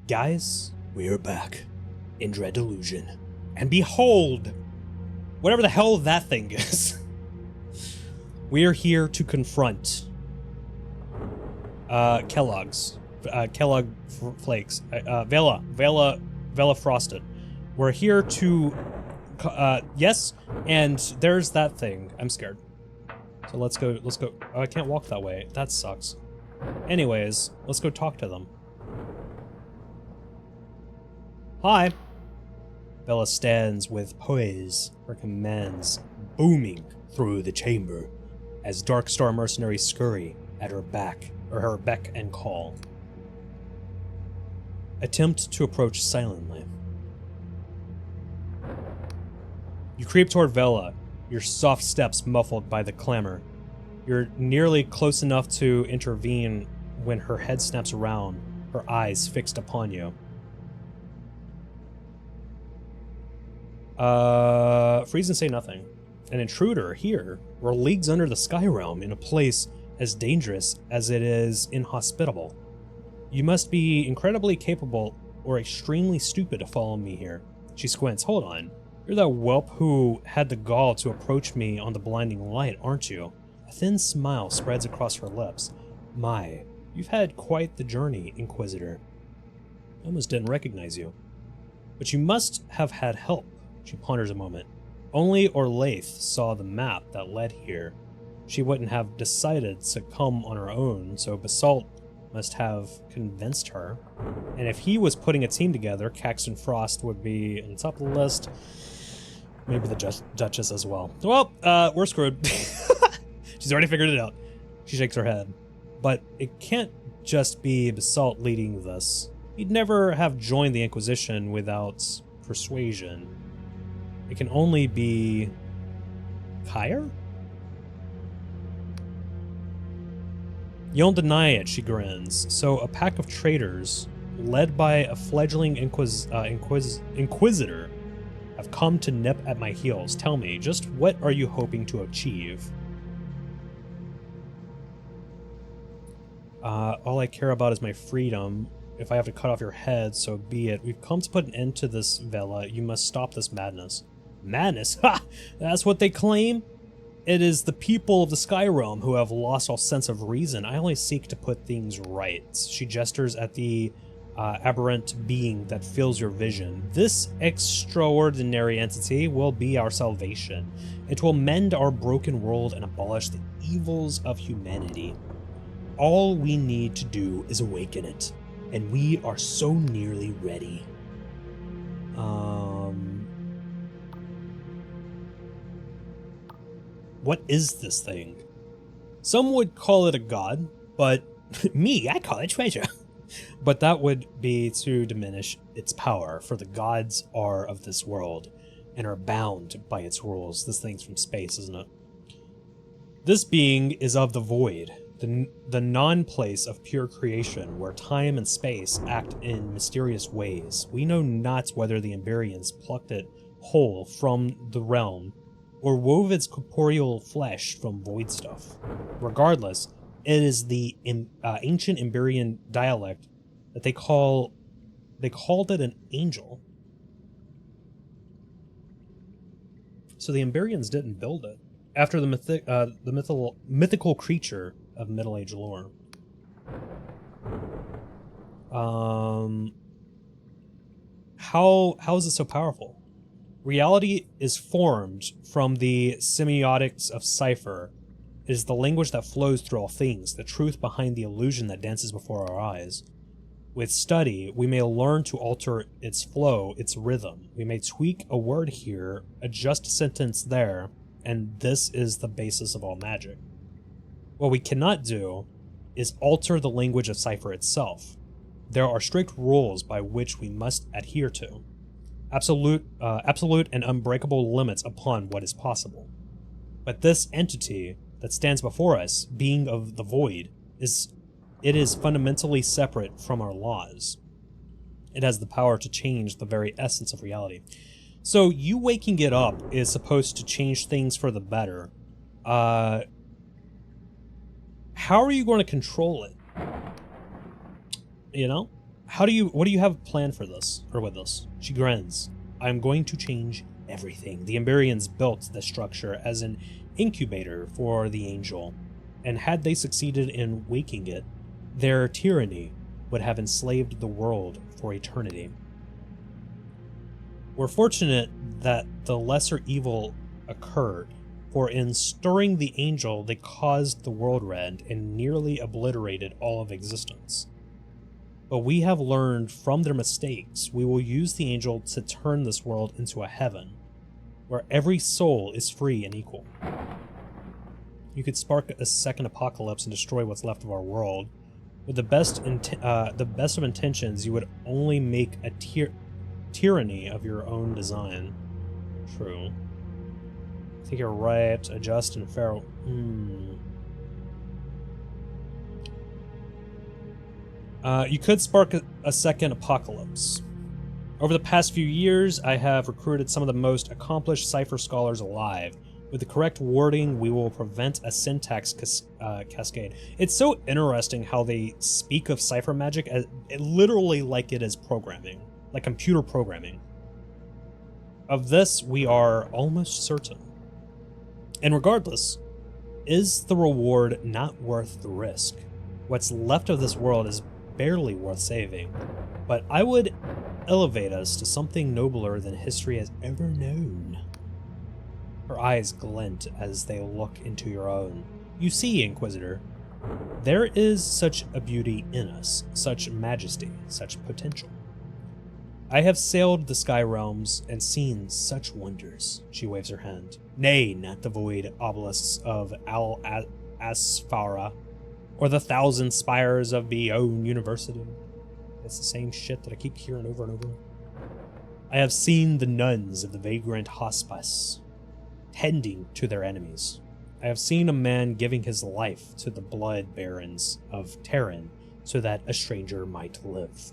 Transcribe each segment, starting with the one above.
Guys, we're back in Delusion. And behold, whatever the hell that thing is. We are here to confront Kellogg's. Kellogg Flakes. Vela Frosted. We're here to... yes, and there's that thing. I'm scared. So let's go. Oh, I can't walk that way. That sucks. Anyways, let's go talk to them. Hi. Bella stands with poise, her commands booming through the chamber as Dark Star mercenaries scurry at her beck and call. Attempt to approach silently. You creep toward Vela, your soft steps muffled by the clamor. You're nearly close enough to intervene when her head snaps around, her eyes fixed upon you. Freeze and say nothing. An intruder here. We're leagues under the sky realm in a place as dangerous as it is inhospitable. You must be incredibly capable or extremely stupid to follow me here. She squints. Hold on. You're that whelp who had the gall to approach me on the blinding light, aren't you? A thin smile spreads across her lips. My, you've had quite the journey, Inquisitor. I almost didn't recognize you. But you must have had help. She ponders a moment. Only Orlaith saw the map that led here. She wouldn't have decided to come on her own, so Basalt must have convinced her. And if he was putting a team together, Caxton Frost would be on top of the list. Maybe the Duchess as well. Well, we're screwed. She's already figured it out. She shakes her head. But it can't just be Basalt leading this. He'd never have joined the Inquisition without persuasion. It can only be... Kyre? You don't deny it, she grins. So a pack of traitors, led by a fledgling Inquisitor, have come to nip at my heels. Tell me, just what are you hoping to achieve? All I care about is my freedom. If I have to cut off your head, so be it. We've come to put an end to this, Vela. You must stop this madness. Madness? Ha! That's what they claim? It is the people of the Sky Realm who have lost all sense of reason. I only seek to put things right. She gestures at the aberrant being that fills your vision. This extraordinary entity will be our salvation. It will mend our broken world and abolish the evils of humanity. All we need to do is awaken it, and we are so nearly ready. What is this thing? Some would call it a god, but me, I call it treasure. But that would be to diminish its power, for the gods are of this world and are bound by its rules. This thing's from space, isn't it? This being is of the void, the non-place of pure creation, where time and space act in mysterious ways. We know not whether the Emberians plucked it whole from the realm, or wove its corporeal flesh from void stuff. Regardless, it is the ancient Emberian dialect that they called it an angel. So the Emberians didn't build it. After the mythical creature of Middle Age lore. How is it so powerful? Reality is formed from the semiotics of cipher. It is the language that flows through all things, the truth behind the illusion that dances before our eyes. With study, we may learn to alter its flow, its rhythm. We may tweak a word here, adjust a sentence there, and this is the basis of all magic. What we cannot do is alter the language of cipher itself. There are strict rules by which we must adhere to. Absolute and unbreakable limits upon what is possible. But this entity that stands before us, being of the void, is fundamentally separate from our laws. It has the power to change the very essence of reality. So you waking it up is supposed to change things for the better. How are you going to control it? You know? what do you have planned for this, or with this? She grins. I'm going to change everything. The Emberians built the structure as an incubator for the angel, and had they succeeded in waking it, their tyranny would have enslaved the world for eternity. We're fortunate that the lesser evil occurred, for in stirring the angel, they caused the world rend and nearly obliterated all of existence. But we have learned from their mistakes. We will use the angel to turn this world into a heaven, where every soul is free and equal. You could spark a second apocalypse and destroy what's left of our world. With the best of intentions, you would only make a tyranny of your own design. True. I think you're right. Adjust and Pharaoh. You could spark a second apocalypse. Over the past few years, I have recruited some of the most accomplished cipher scholars alive. With the correct wording, we will prevent a syntax cascade. It's so interesting how they speak of cipher magic as literally like it is programming, like computer programming. Of this, we are almost certain. And regardless, is the reward not worth the risk? What's left of this world is barely worth saving, but I would elevate us to something nobler than history has ever known. Her eyes glint as they look into your own. You see, Inquisitor, there is such a beauty in us, such majesty, such potential. I have sailed the sky realms and seen such wonders. She waves her hand. Nay, not the void obelisks of Al-Asfara, or the thousand spires of Bion University. It's the same shit that I keep hearing over and over. I have seen the nuns of the vagrant hospice, tending to their enemies. I have seen a man giving his life to the blood barons of Terran so that a stranger might live.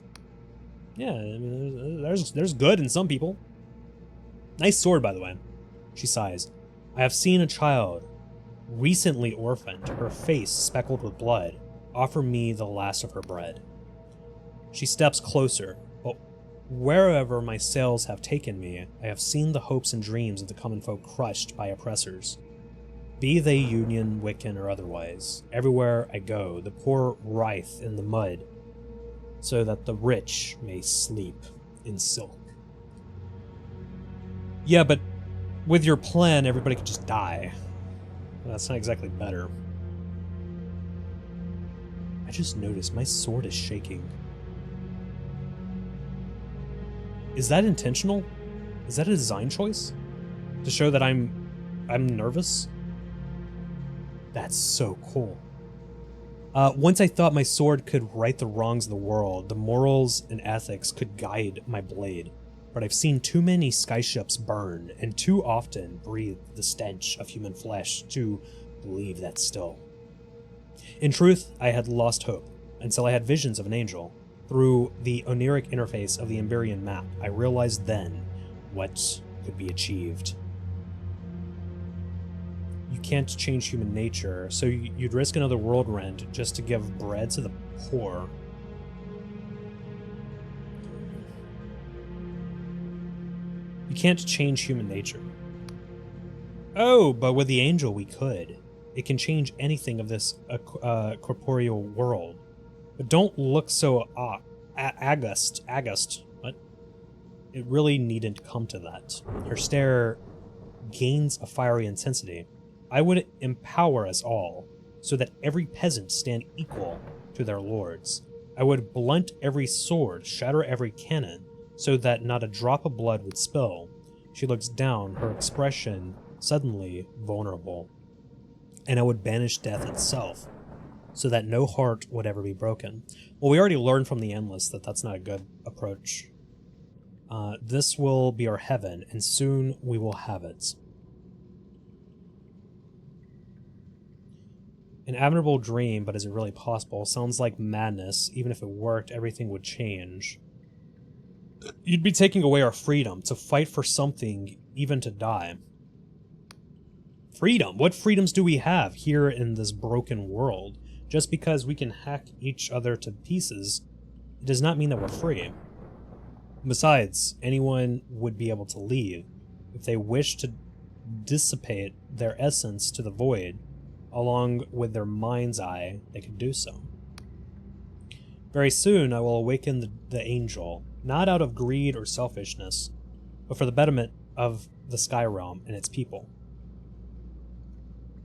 Yeah, I mean, there's good in some people. Nice sword, by the way. She sighs. I have seen a child, recently orphaned, her face speckled with blood, offer me the last of her bread. She steps closer, but wherever my sails have taken me, I have seen the hopes and dreams of the common folk crushed by oppressors. Be they Union, Wiccan, or otherwise, everywhere I go, the poor writhe in the mud, so that the rich may sleep in silk. Yeah, but with your plan, everybody could just die. That's not exactly better. I just noticed my sword is shaking. Is that intentional? Is that a design choice? To show that I'm nervous? That's so cool. Once I thought my sword could right the wrongs of the world, the morals and ethics could guide my blade. But I've seen too many skyships burn, and too often breathe the stench of human flesh to believe that still. In truth, I had lost hope, until I had visions of an angel. Through the oniric interface of the Emberian map, I realized then what could be achieved. You can't change human nature, so you'd risk another world rend just to give bread to the poor. You can't change human nature. Oh, but with the angel we could. It can change anything of this corporeal world. But don't look so august. What? It really needn't come to that. Her stare gains a fiery intensity. I would empower us all, so that every peasant stand equal to their lords. I would blunt every sword, shatter every cannon, so that not a drop of blood would spill. She looks down, her expression suddenly vulnerable. And I would banish death itself, so that no heart would ever be broken. Well, we already learned from the Endless that that's not a good approach. This will be our heaven, and soon we will have it. An admirable dream, but is it really possible? Sounds like madness. Even if it worked, everything would change. You'd be taking away our freedom to fight for something, even to die. Freedom? What freedoms do we have here in this broken world? Just because we can hack each other to pieces it does not mean that we're free. Besides, anyone would be able to leave. If they wish to dissipate their essence to the void, along with their mind's eye, they could do so. Very soon I will awaken the angel, not out of greed or selfishness, but for the betterment of the Sky Realm and its people.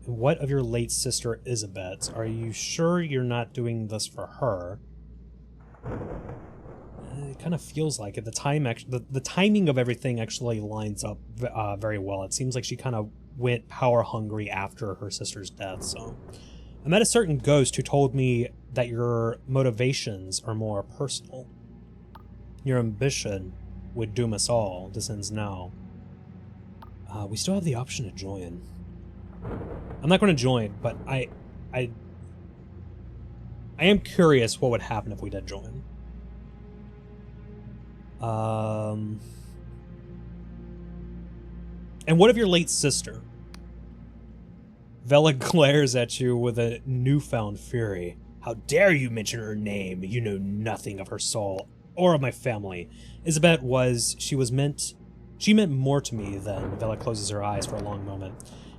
And what of your late sister Isabet? Are you sure you're not doing this for her? It kind of feels like it. The timing of everything actually lines up very well. It seems like she kind of went power hungry after her sister's death. So I met a certain ghost who told me that your motivations are more personal. Your ambition would doom us all. This ends now. We still have the option to join. I'm not going to join, but I am curious what would happen if we did join. And what of your late sister? Vela glares at you with a newfound fury. How dare you mention her name? You know nothing of her soul or of my family. Isabet she meant more to me than. Vela closes her eyes for a long moment.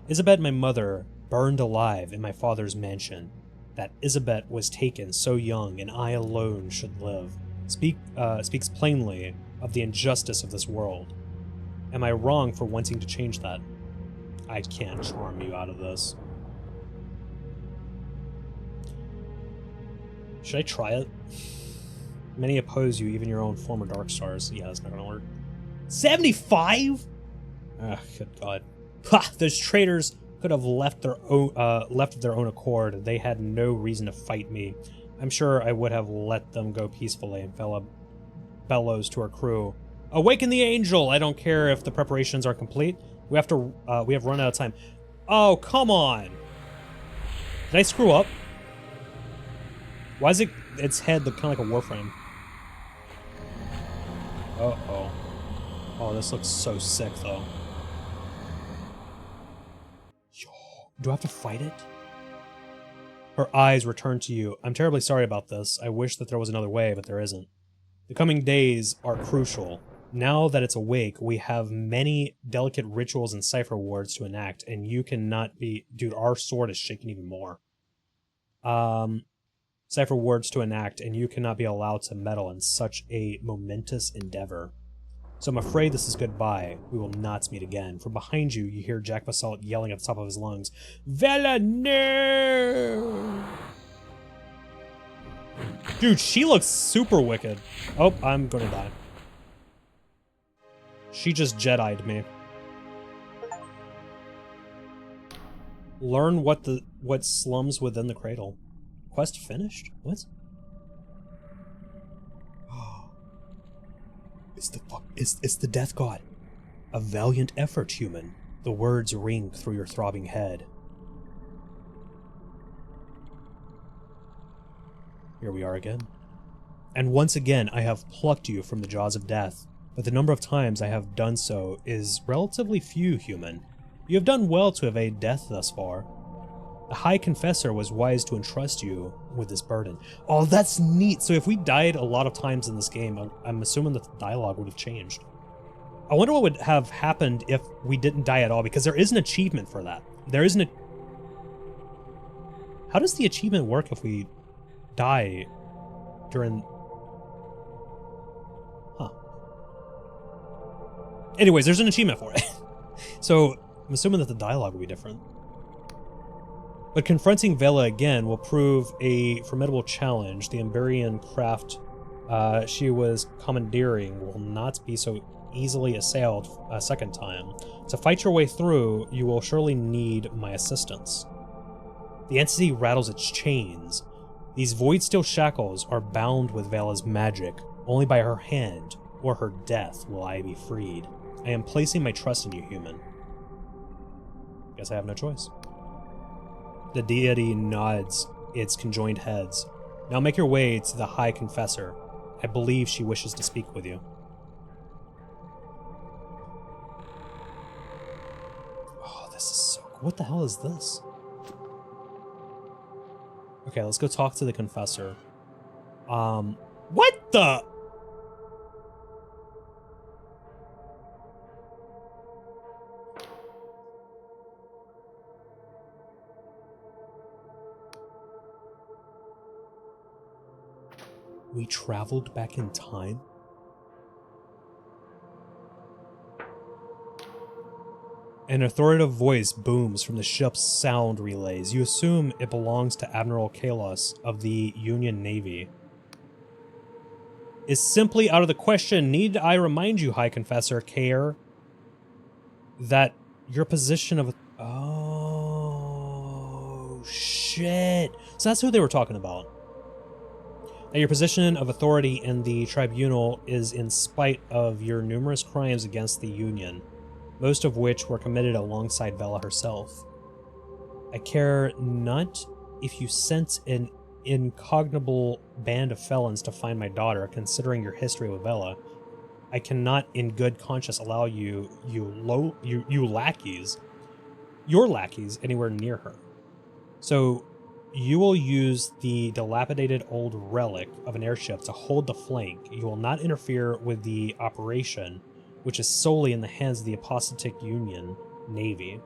Isabet, my mother, burned alive in my father's mansion. That Isabet was taken so young and I alone should live. Speaks plainly of the injustice of this world. Am I wrong for wanting to change that? I can't charm you out of this. Should I try it? Many oppose you, even your own former Dark Stars. Yeah, that's not gonna work. 75? Ah, good God. Ha! Those traitors could have left of their own accord. They had no reason to fight me. I'm sure I would have let them go peacefully. And Vela bellows to her crew. Awaken the angel! I don't care if the preparations are complete. We have run out of time. Oh, come on! Did I screw up? Why is its head look kind of like a warframe? Uh-oh. Oh, this looks so sick, though. Yo, do I have to fight it? Her eyes return to you. I'm terribly sorry about this. I wish that there was another way, but there isn't. The coming days are crucial. Now that it's awake, we have many delicate rituals and cipher wards to enact, and you cannot be... Dude, our sword is shaking even more. Cipher wards to enact, and you cannot be allowed to meddle in such a momentous endeavor. So I'm afraid this is goodbye. We will not meet again. From behind you, you hear Jack Basalt yelling at the top of his lungs, Vela, no! Dude, she looks super wicked. Oh, I'm gonna die. She just Jedi'd me. Learn what slums within the cradle. Quest finished? What? It's the Death God. A valiant effort, human. The words ring through your throbbing head. Here we are again. And once again, I have plucked you from the jaws of death, but the number of times I have done so is relatively few, human. You have done well to evade death thus far. The High Confessor was wise to entrust you with this burden. Oh, that's neat. So if we died a lot of times in this game, I'm assuming that the dialogue would have changed. I wonder what would have happened if we didn't die at all, because there is an achievement for that. There isn't a... How does the achievement work if we die during... Huh. Anyways, there's an achievement for it. So I'm assuming that the dialogue will be different. But confronting Vela again will prove a formidable challenge. The Emberian craft she was commandeering will not be so easily assailed a second time. To fight your way through, you will surely need my assistance. The entity rattles its chains. These void steel shackles are bound with Vela's magic. Only by her hand or her death will I be freed. I am placing my trust in you, human. Guess I have no choice. The deity nods its conjoined heads. Now make your way to the High Confessor. I believe she wishes to speak with you. Oh, this is so cool. What the hell is this? Okay, let's go talk to the Confessor. What the? We traveled back in time? An authoritative voice booms from the ship's sound relays. You assume it belongs to Admiral Kalos of the Union Navy. Is simply out of the question. Need I remind you, High Confessor Khor, that your position of... Oh, shit. So that's who they were talking about. That your position of authority in the tribunal is in spite of your numerous crimes against the Union, most of which were committed alongside Vela herself. I care not if you sent an incognito band of felons to find my daughter, considering your history with Vela. I cannot in good conscience allow your lackeys anywhere near her. So you will use the dilapidated old relic of an airship to hold the flank. You will not interfere with the operation, which is solely in the hands of the apostatic Union Navy.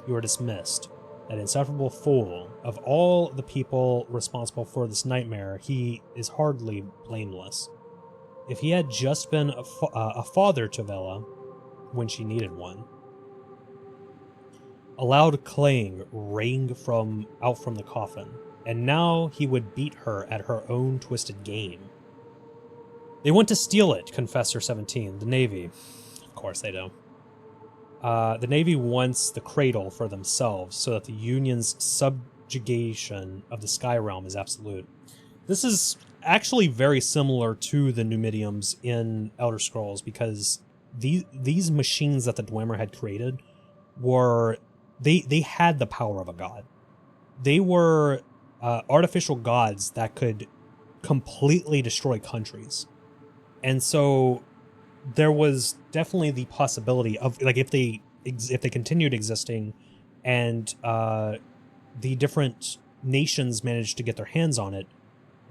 You are dismissed. That insufferable fool, of all the people responsible for this nightmare, he is hardly blameless. If he had just been a father to Vela when she needed one. A loud clang rang out from the coffin, and now he would beat her at her own twisted game. They want to steal it, Confessor 17, the Navy. Of course they do. The Navy wants the cradle for themselves so that the Union's subjugation of the Sky Realm is absolute. This is actually very similar to the Numidiums in Elder Scrolls, because these machines that the Dwemer had created were... They had the power of a god. They were artificial gods that could completely destroy countries. And so there was definitely the possibility of, like, if they continued existing and the different nations managed to get their hands on it,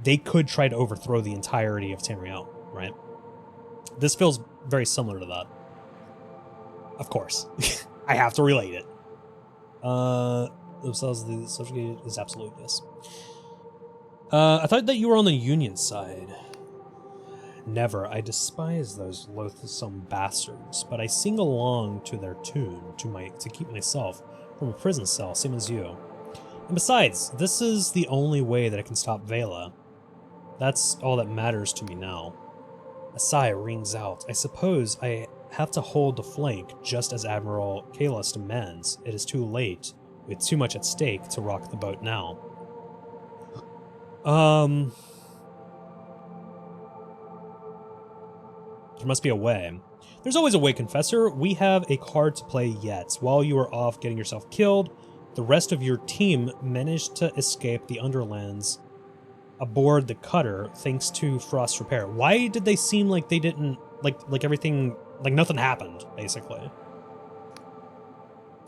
they could try to overthrow the entirety of Tamriel, right? This feels very similar to that. Of course. I have to relate it. Themselves, the subjugated is absolute, yes. I thought that you were on the Union side. Never. I despise those loathsome bastards, but I sing along to their tune to keep myself from a prison cell, same as you. And besides, this is the only way that I can stop Vela. That's all that matters to me now. A sigh rings out. I suppose I have to hold the flank just as Admiral Kalos demands. It is too late, with too much at stake to rock the boat now. There must be a way. There's always a way, Confessor. We have a card to play yet. While you were off getting yourself killed, the rest of your team managed to escape the Underlands aboard the cutter thanks to Frost Repair. Why did they seem like they didn't, like everything, like nothing happened, basically?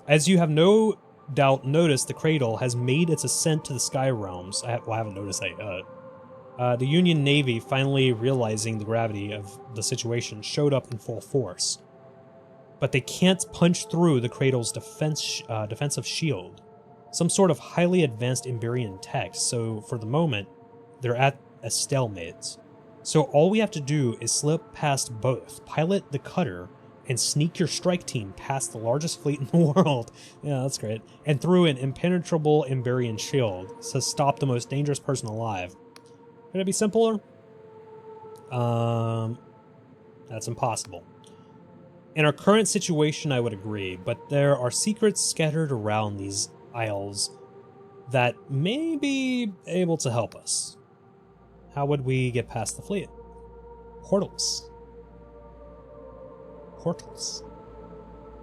As you have no doubt noticed, the cradle has made its ascent to the Sky Realms. I haven't noticed that yet. The Union Navy, finally realizing the gravity of the situation, showed up in full force. But they can't punch through the cradle's defensive shield. Some sort of highly advanced Emberian tech, so for the moment, they're at a stalemate. So all we have to do is slip past both, pilot the cutter, and sneak your strike team past the largest fleet in the world. Yeah, that's great. And through an impenetrable Emberian shield to stop the most dangerous person alive. Could it be simpler? That's impossible. In our current situation, I would agree, but there are secrets scattered around these isles that may be able to help us. How would we get past the fleet? Portals. Portals.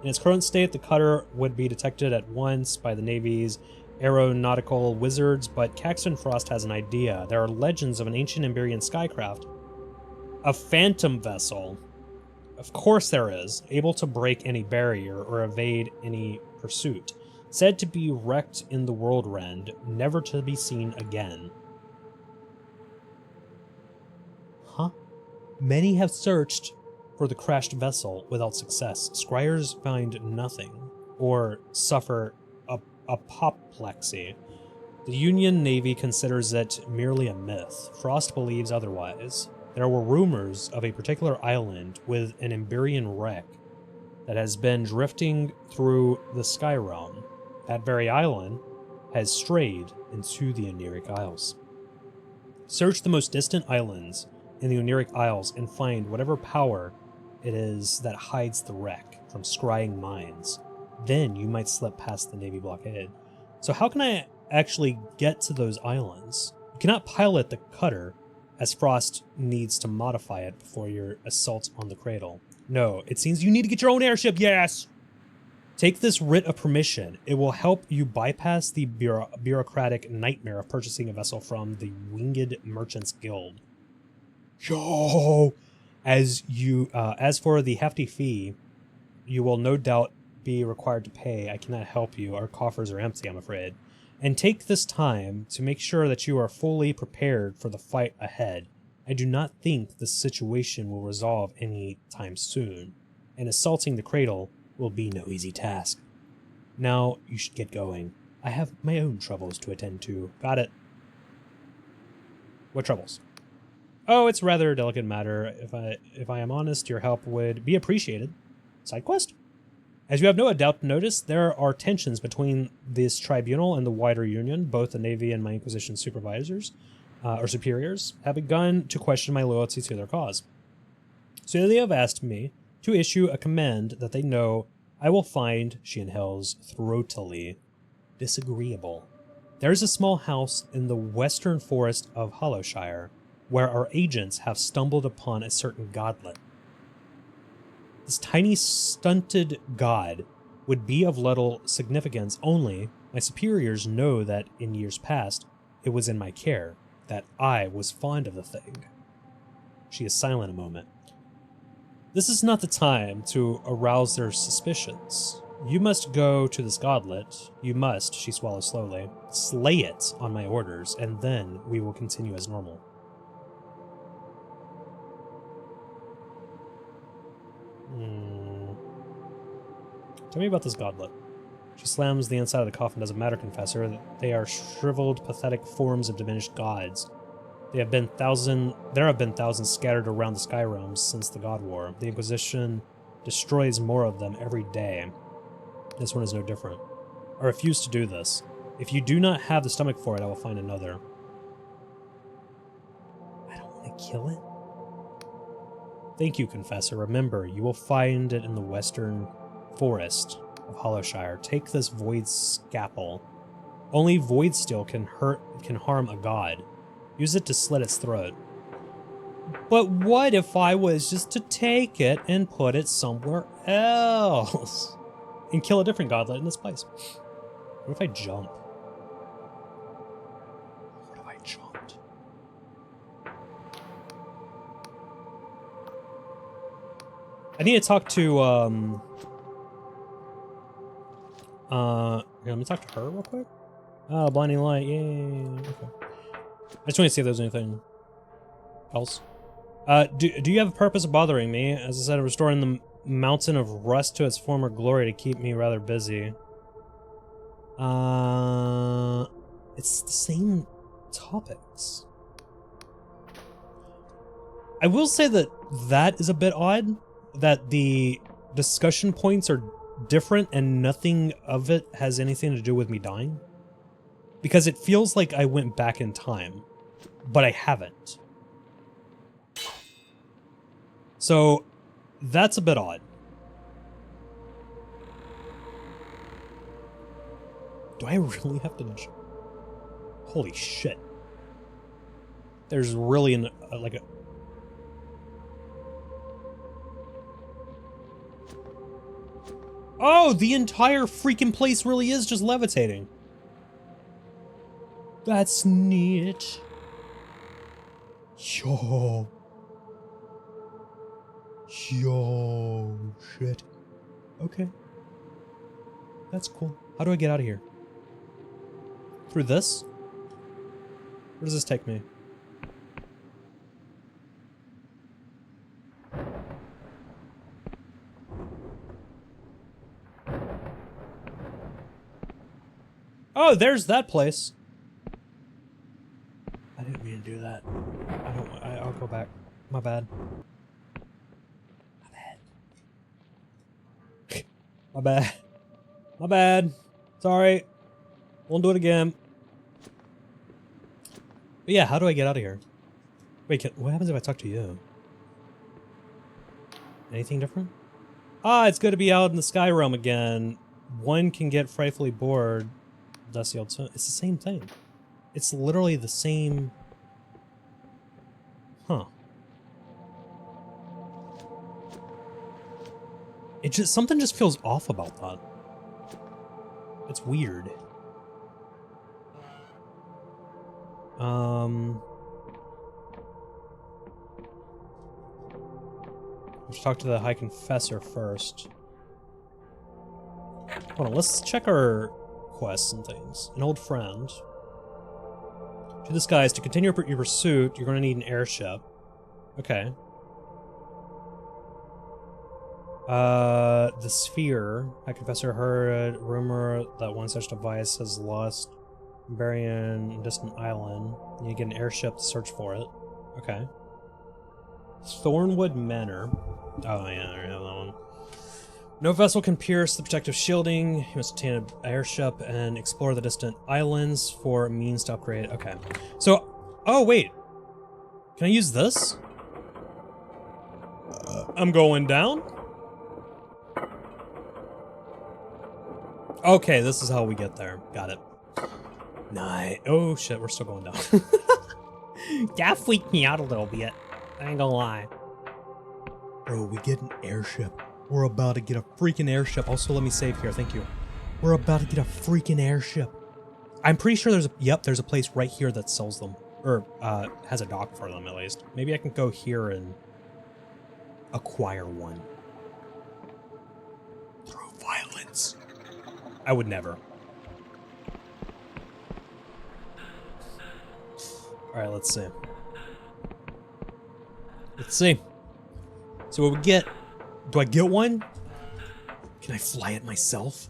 In its current state, the cutter would be detected at once by the Navy's aeronautical wizards, but Caxton Frost has an idea. There are legends of an ancient Emberian skycraft. A phantom vessel. Of course there is, able to break any barrier or evade any pursuit. Said to be wrecked in the World Rend, never to be seen again. Many have searched for the crashed vessel without success. Scryers find nothing or suffer apoplexy. The Union Navy considers it merely a myth. Frost believes otherwise. There were rumors of a particular island with an Emberian wreck that has been drifting through the sky realm. That very island has strayed into the Oniric Isles. Search the most distant islands in the Oniric Isles and find whatever power it is that hides the wreck from scrying minds. Then you might slip past the Navy blockade. So how can I actually get to those islands? You cannot pilot the cutter, as Frost needs to modify it before your assault on the cradle. No, it seems you need to get your own airship, yes! Take this writ of permission. It will help you bypass the bureaucratic nightmare of purchasing a vessel from the Winged Merchants Guild. Yo! As for the hefty fee, you will no doubt be required to pay. I cannot help you. Our coffers are empty, I'm afraid. And take this time to make sure that you are fully prepared for the fight ahead. I do not think the situation will resolve any time soon, and assaulting the cradle will be no easy task. Now you should get going. I have my own troubles to attend to. Got it. What troubles? Oh, it's rather a delicate matter. If I am honest, your help would be appreciated. Side quest? As you have no doubt noticed, there are tensions between this tribunal and the wider union. Both the Navy and my Inquisition supervisors, or superiors, have begun to question my loyalty to their cause. So they have asked me to issue a command that they know I will find, she inhales throatily, disagreeable. There is a small house in the western forest of Hollowshire, where our agents have stumbled upon a certain godlet. This tiny stunted god would be of little significance, only my superiors know that in years past it was in my care, that I was fond of the thing. She is silent a moment. This is not the time to arouse their suspicions. You must go to this godlet. You must, she swallows slowly, slay it on my orders, and then we will continue as normal. Tell me about this godlet. She slams the inside of the coffin. Doesn't matter, Confessor. They are shriveled, pathetic forms of diminished gods. There have been thousands scattered around the sky realms since the God War. The Inquisition destroys more of them every day. This one is no different. I refuse to do this. If you do not have the stomach for it, I will find another. I don't want to kill it. Thank you, Confessor. Remember, you will find it in the western forest of Hollowshire. Take this void scalpel. Only void steel can harm a god. Use it to slit its throat. But what if I was just to take it and put it somewhere else? And kill a different godlet in this place? What if I jump? What if I jumped? I need to talk to, here, let me talk to her real quick. Oh, blinding light, yay. Okay. I just want to see if there's anything else. Do you have a purpose of bothering me? As I said, restoring the mountain of rust to its former glory to keep me rather busy. It's the same topics. I will say that that is a bit odd, that the discussion points are different and nothing of it has anything to do with me dying. Because it feels like I went back in time, but I haven't. So that's a bit odd. Do I really have to... Holy shit. There's really like a... Oh, the entire freaking place really is just levitating. That's neat. Yo. Shit. Okay. That's cool. How do I get out of here? Through this? Where does this take me? Oh, there's that place. I didn't mean to do that. I'll go back. My bad. My bad. My bad. Sorry. Won't do it again. But yeah, how do I get out of here? Wait, what happens if I talk to you? Anything different? Ah, it's good to be out in the sky realm again. One can get frightfully bored. Dusty old sun. It's the same thing. It's literally the same. Huh. It just, something just feels off about that. It's weird. Let's talk to the High Confessor first. Hold on, let's check our quests and things. An old friend. To this guy is to continue your pursuit, you're going to need an airship. Okay. The Sphere. High Confessor heard rumor that one such device has lost Barian distant island. You need to get an airship to search for it. Okay. Thornwood Manor. Oh yeah, I have that one. No vessel can pierce the protective shielding. You must obtain an airship and explore the distant islands for means to upgrade. Okay. So, oh wait. Can I use this? I'm going down? Okay, this is how we get there. Got it. Nice. Oh shit, we're still going down. That freaked me out a little bit. I ain't gonna lie. Bro, we get an airship. We're about to get a freaking airship. Also, let me save here. Thank you. We're about to get a freaking airship. I'm pretty sure there's a, yep, there's a place right here that sells them. Or, has a dock for them, at least. Maybe I can go here and acquire one. Through violence. I would never. Alright, let's see. Let's see. So what we get... Do I get one? Can I fly it myself?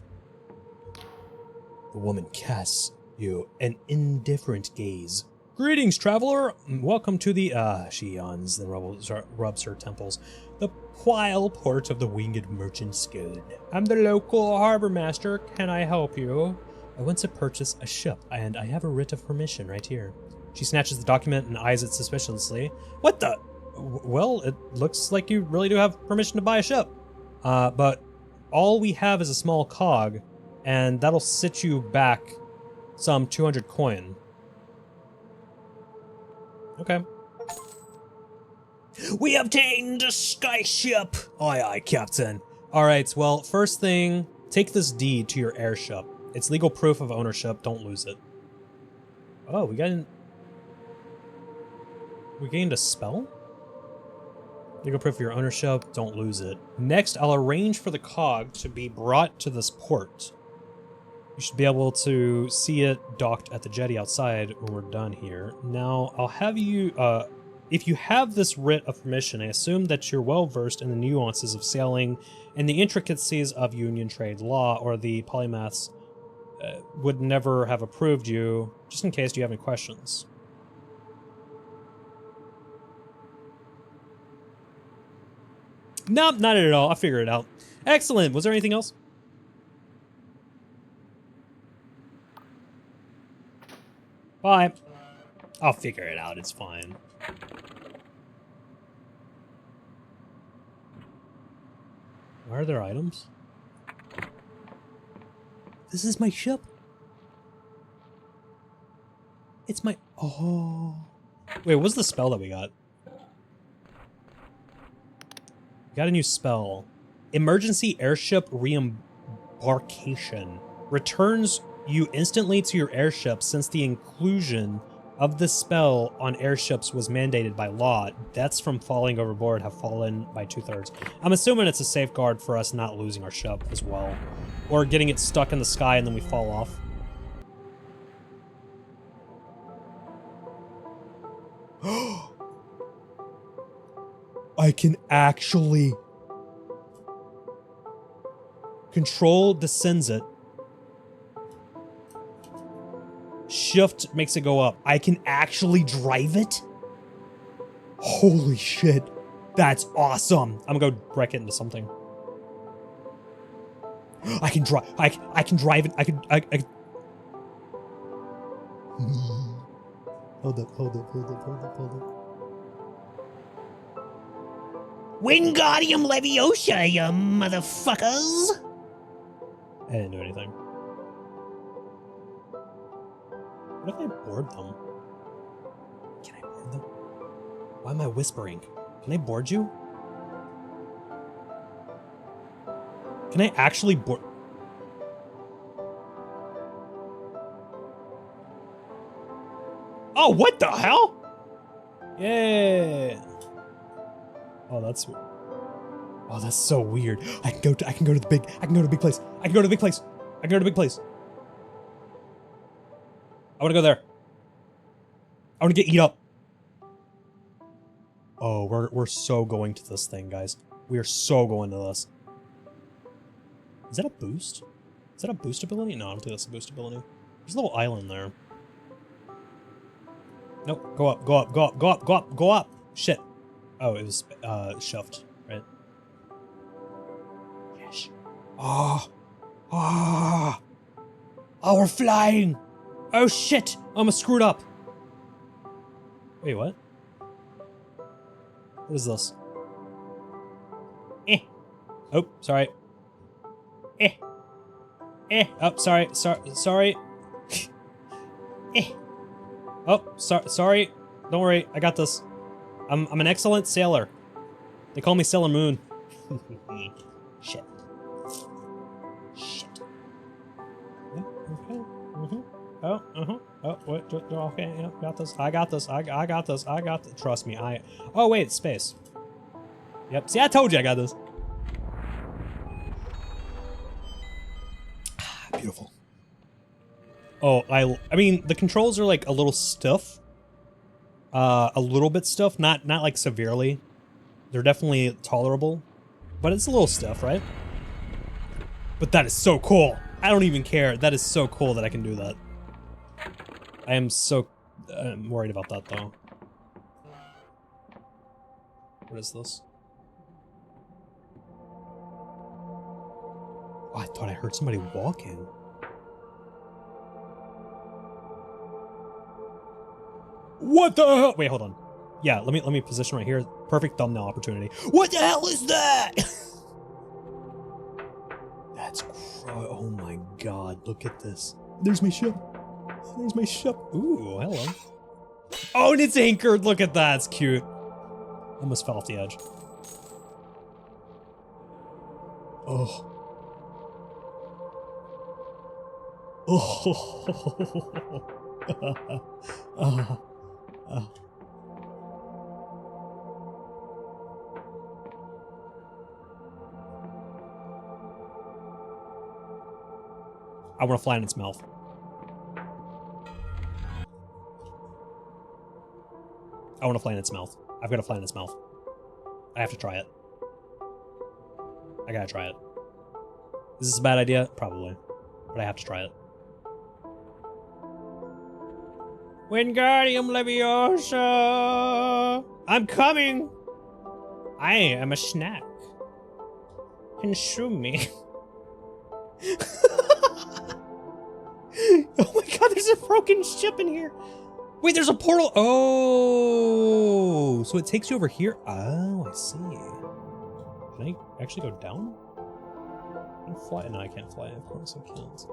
The woman casts you an indifferent gaze. Greetings, traveler! Welcome to the... she yawns, then rubs her temples. The Pwile port of the winged merchant's guild. I'm the local harbor master. Can I help you? I want to purchase a ship, and I have a writ of permission right here. She snatches the document and eyes it suspiciously. What the... Well, it looks like you really do have permission to buy a ship. But all we have is a small cog, and that'll sit you back some 200 coin. Okay. We obtained a skyship! Aye aye, Captain. Alright, well, first thing, take this deed to your airship. It's legal proof of ownership, don't lose it. Oh, we gained a spell? Legal proof of your ownership, don't lose it. Next, I'll arrange for the cog to be brought to this port. You should be able to see it docked at the jetty outside when we're done here. Now, I'll have you, if you have this writ of permission, I assume that you're well versed in the nuances of sailing and the intricacies of union trade law, or the polymaths would never have approved you, just in case you have any questions. Nope, not at all. I'll figure it out. Excellent. Was there anything else? Bye. I'll figure it out. It's fine. Why are there items? This is my ship. It's my... Oh. Wait, what's the spell that we got? Got a new spell. Emergency airship reembarkation. Returns you instantly to your airship since the inclusion of this spell on airships was mandated by law. Deaths from falling overboard have fallen by 2/3. I'm assuming it's a safeguard for us not losing our ship as well. Or getting it stuck in the sky and then we fall off. I can actually control descends it. shift makes it go up. I can actually drive it? Holy shit. That's awesome. I'm gonna go wreck it into something. I can drive. I can drive it. I can. Hold up. Wingardium Leviosa, you motherfuckers! I didn't do anything. What if I board them? Can I board them? Why am I whispering? Can I board you? Can I actually board? Oh, what the hell? Yeah. Oh, that's so weird. I can go to the big place. I can go to the big place. I want to go there. I want to get eat up. Oh, we're so going to this thing, guys. We are so going to this. Is that a boost? Is that a boost ability? No, I don't think that's a boost ability. There's a little island there. Nope. Go up. Shit. Oh, it was shoved, right? Yes. Oh, we're flying. Oh shit! I'm screwed up. Wait, what? What is this? Oh, sorry. Oh, sorry. Oh, sorry. Don't worry, I got this. I'm an excellent sailor. They call me Sailor Moon. Shit. Yeah, okay. Oh, oh, wait, okay, yeah, got this. I got this. Trust me, oh, wait, space. Yep, see, I told you I got this. Beautiful. Oh, I mean, the controls are like a little stiff. A little bit stiff, not like severely. They're definitely tolerable, but it's a little stiff, right? But that is so cool. I don't even care. That is so cool that I can do that. I am so worried about that though. What is this? Oh, I thought I heard somebody walking. What the hell? Wait, hold on. Yeah, let me position right here. Perfect thumbnail opportunity. What the hell is that? That's oh my god, look at this. There's my ship. Ooh, hello. Oh, and it's anchored. Look at that. It's cute. Almost fell off the edge. Oh. I want to fly in its mouth. I want to fly in its mouth. I've got to fly in its mouth. I have to try it. I gotta try it. Is this a bad idea? Probably. But I have to try it. Wingardium Leviosa! I'm coming! I am a snack. Consume me. Oh my god, there's a broken ship in here! Wait, there's a portal! Oh! So it takes you over here? Oh, I see. Can I actually go down? Can I fly? No, I can't fly. Of course I can't.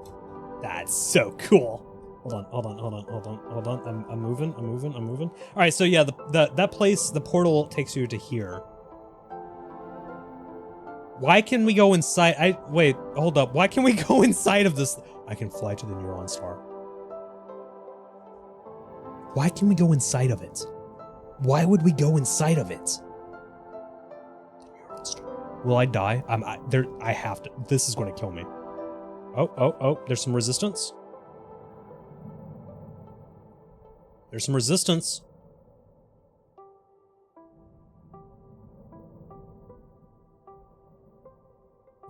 That's so cool! Hold on. I'm moving. All right, so yeah, that place, the portal takes you to here. Why can we go inside? Wait, hold up. Why can we go inside of this? I can fly to the Neuron Star. Why can we go inside of it? Why would we go inside of it? The Neuron Star. Will I die? I have to. This is going to kill me. Oh, there's some resistance. There's some resistance.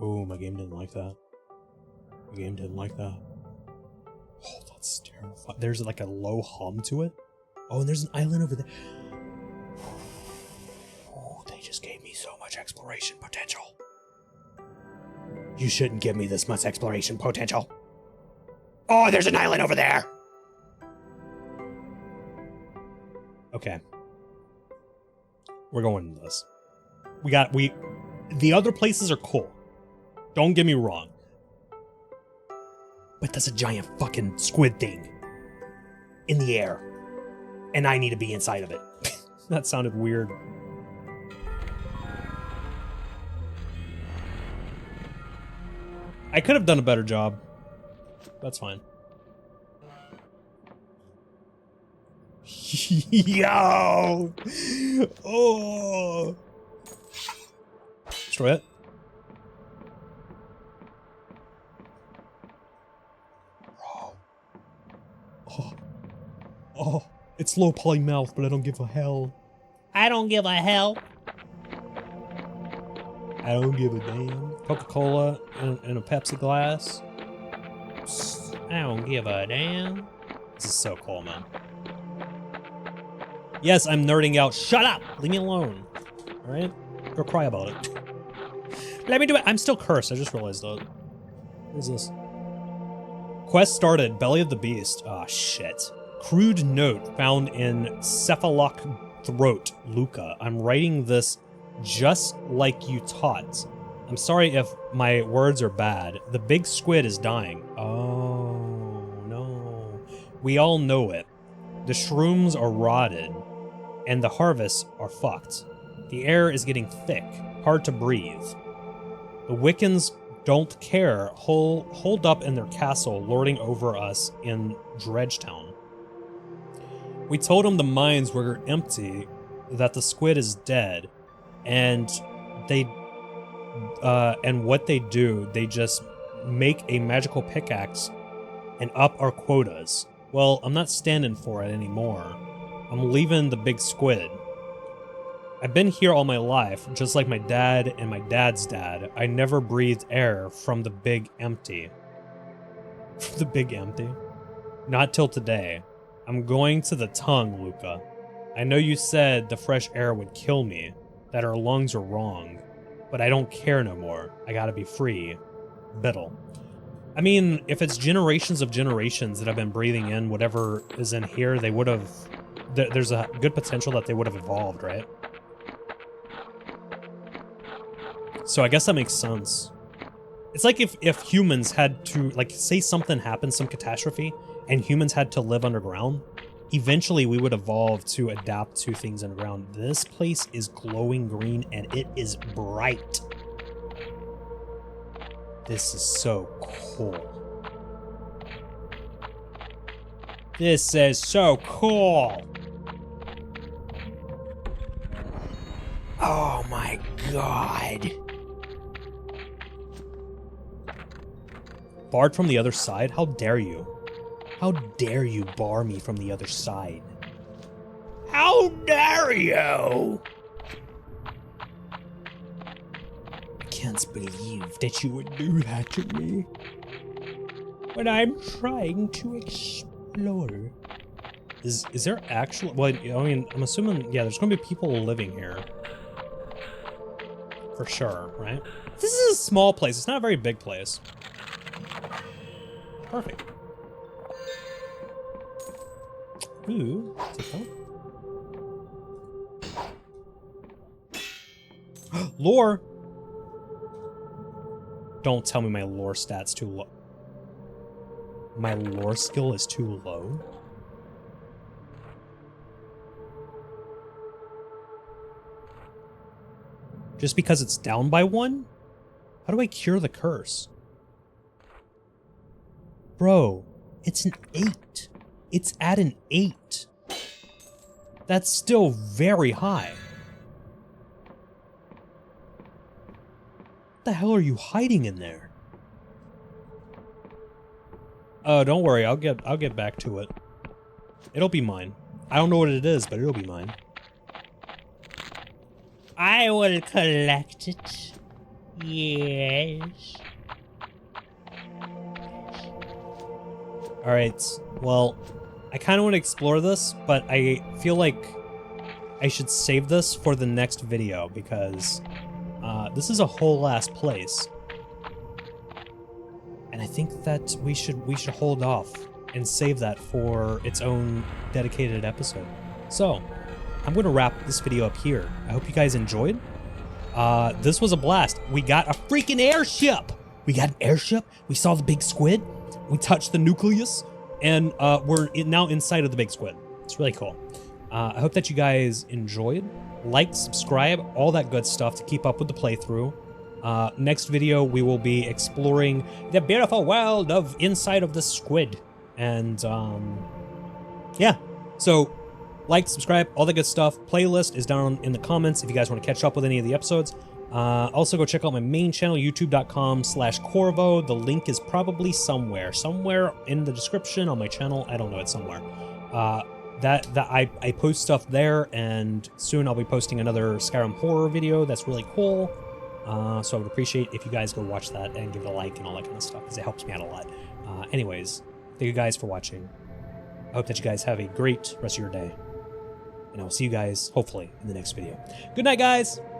Oh, my game didn't like that. Oh, that's That's terrifying. There's like a low hum to it. Oh, and there's an island over there. Oh, they just gave me so much exploration potential. You shouldn't give me this much exploration potential. Oh, there's an island over there. Okay. We're going into this. The other places are cool. Don't get me wrong. But that's a giant fucking squid thing in the air. And I need to be inside of it. That sounded weird. I could have done a better job. That's fine. Yo! Oh! Destroy it. Oh, it's low poly mouth, but I don't give a hell. I don't give a hell. I don't give a damn. Coca-Cola in a Pepsi glass. I don't give a damn. This is so cool, man. Yes, I'm nerding out. Shut up! Leave me alone. Alright? Go cry about it. Let me do it. I'm still cursed. I just realized that. What is this? Quest started. Belly of the Beast. Ah, shit. Crude note found in Cephalok throat, Luca. I'm writing this just like you taught. I'm sorry if my words are bad. The big squid is dying. Oh, no. We all know it. The shrooms are rotted, and the harvests are fucked. The air is getting thick, hard to breathe. The Wiccans don't care, holed up in their castle, lording over us in Dredgetown. We told them the mines were empty, that the squid is dead, and what they do, they just make a magical pickaxe and up our quotas. Well, I'm not standing for it anymore. I'm leaving the big squid. I've been here all my life, just like my dad and my dad's dad. I never breathed air from the big empty. From the big empty? Not till today. I'm going to the tongue, Luca. I know you said the fresh air would kill me, that our lungs are wrong, but I don't care no more. I gotta be free. Biddle. I mean, if it's generations of generations that have been breathing in whatever is in here, they would have... There's a good potential that they would have evolved, right? So I guess that makes sense. It's like if humans had to, like, say something happened, some catastrophe, and humans had to live underground, eventually we would evolve to adapt to things underground. This place is glowing green and it is bright. This is so cool. This is so cool. Oh my god. Barred from the other side? How dare you? How dare you bar me from the other side? How dare you? I can't believe that you would do that to me. When I'm trying to explore. Is there actual... Well, I mean, I'm assuming... Yeah, there's going to be people living here. For sure, right? This is a small place. It's not a very big place. Perfect. Ooh, lore. Don't tell me my lore stat's too low. My lore skill is too low? Just because it's down by 1? How do I cure the curse? Bro, it's an 8. It's at an 8. That's still very high. What the hell are you hiding in there? Oh, don't worry, I'll get back to it. It'll be mine. I don't know what it is, but it'll be mine. I will collect it. Yes. All right. Well, I kind of want to explore this, but I feel like I should save this for the next video because this is a whole ass place. And I think that we should hold off and save that for its own dedicated episode. So, I'm going to wrap this video up here. I hope you guys enjoyed. This was a blast. We got a freaking airship. We got an airship. We saw the big squid. We touched the nucleus, and we're now inside of the big squid. It's really cool. I hope that you guys enjoyed. Like, subscribe, all that good stuff to keep up with the playthrough. Next video, we will be exploring the beautiful world of inside of the squid. And, yeah. So, like, subscribe, all that good stuff. Playlist is down in the comments if you guys want to catch up with any of the episodes. Also, go check out my main channel, youtube.com/Khorvohh. The link is probably somewhere in the description on my channel. I don't know, it's somewhere. I post stuff there, and soon I'll be posting another Skyrim horror video that's really cool. So I would appreciate if you guys go watch that and give it a like and all that kind of stuff, because it helps me out a lot. Anyways, thank you guys for watching. I hope that you guys have a great rest of your day. And I will see you guys, hopefully, in the next video. Good night, guys!